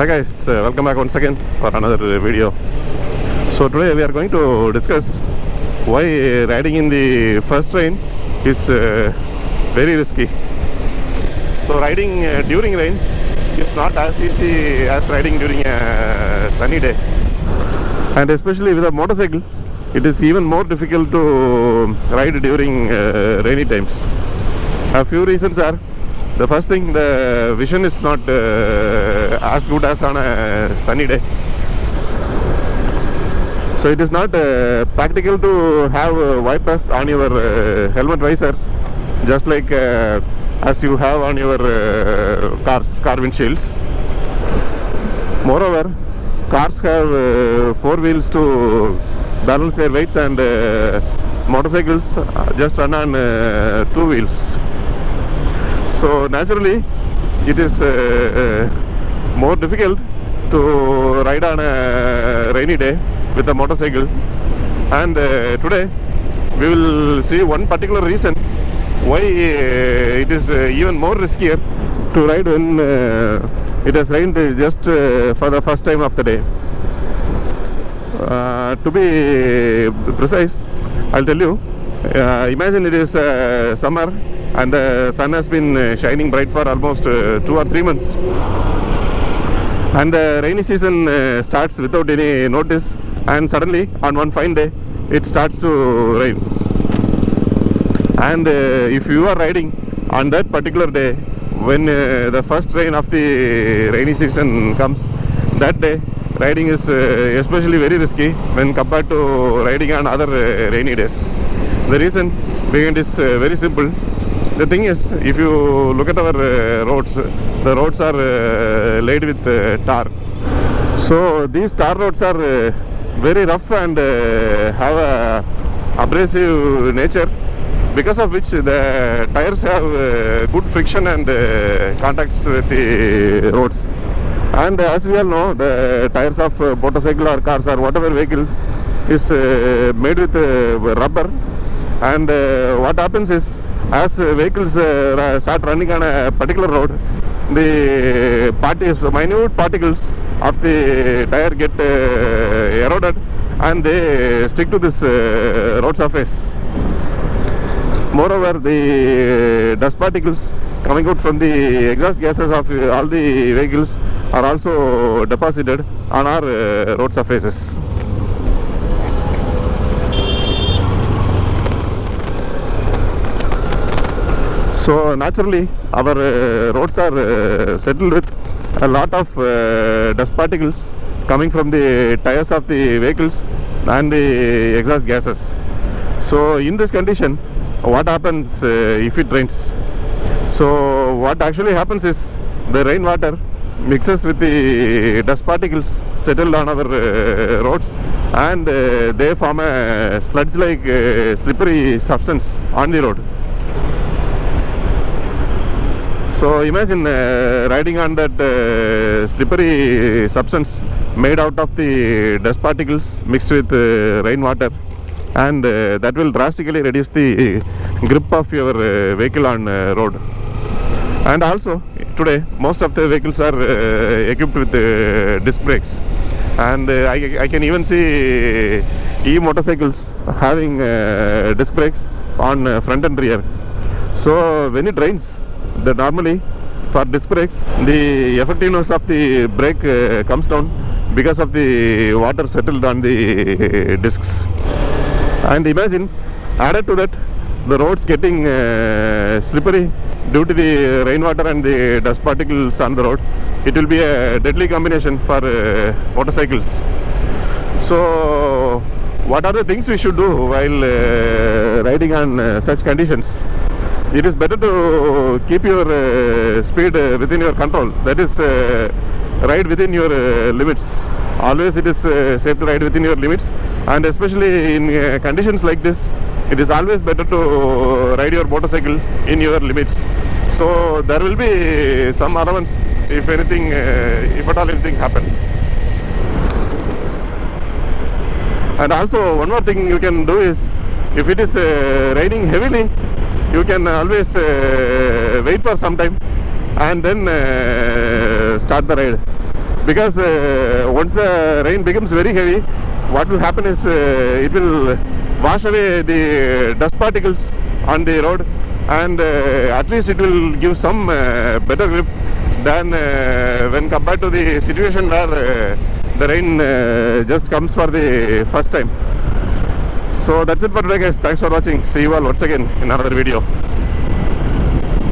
Hi guys, welcome back once again for another video. So today we are going to discuss why riding in the first rain is very risky. So riding during rain is not as easy as riding during a sunny day, and especially with a motorcycle it is even more difficult to ride during rainy times. A few reasons are: the first thing, the vision is not as good as on a sunny day. So it is not practical to have wipers on your helmet visors, just like as you have on your car windshields. Moreover, cars have four wheels to balance their weights, and motorcycles just run on two wheels. So naturally it is more difficult to ride on a rainy day with a motorcycle. And today we will see one particular reason why it is even more riskier to ride when it has rained just for the first time of the day. To be precise, I'll tell you, imagine it is summer and the sun has been shining bright for almost 2 or 3 months, and the rainy season starts without any notice, and suddenly on one fine day it starts to rain. And if you are riding on that particular day when the first rain of the rainy season comes, that day riding is especially very risky when compared to riding on other rainy days. The reason behind is very simple. The thing is, if you look at our roads, the roads are laid with tar. So these tar roads are very rough and have a abrasive nature, because of which the tires have good friction and contacts with the roads. And as we all know, the tires of motorcycle or cars or whatever vehicle is made with rubber. And what happens is, as vehicles start running on a particular road, the minute particles of the tire get eroded and they stick to this road surface. Moreover, the dust particles coming out from the exhaust gases of all the vehicles are also deposited on our road surfaces. So naturally our roads are settled with a lot of dust particles coming from the tires of the vehicles and the exhaust gases. So in this condition, what happens if it rains? So what actually happens is, the rainwater mixes with the dust particles settled on our roads, and they form a sludge-like slippery substance on the road. So imagine riding on that slippery substance made out of the dust particles mixed with rainwater, and that will drastically reduce the grip of your vehicle on road. And also today most of the vehicles are equipped with disc brakes, and I can even see e-motorcycles having disc brakes on front and rear. So when it rains, normally for disc brakes the effectiveness of the brake comes down because of the water settled on the discs. And imagine, added to that, the roads getting slippery due to the rainwater and the dust particles on the road. It will be a deadly combination for motorcycles. So what are the things we should do while riding on such conditions? It is better to keep your speed within your control. That is, ride within your limits. Always it is safe to ride within your limits, and especially in conditions like this, it is always better to ride your motorcycle in your limits. So there will be some allowance if anything, if at all anything happens. And also one more thing you can do is, if it is raining heavily, you can always wait for some time and then start the ride. because once the rain becomes very heavy, what will happen is it will wash away the dust particles on the road, and at least it will give some better grip than when compared to the situation where the rain just comes for the first time. So that's it for today, guys. Thanks for watching. See you all once again in another video.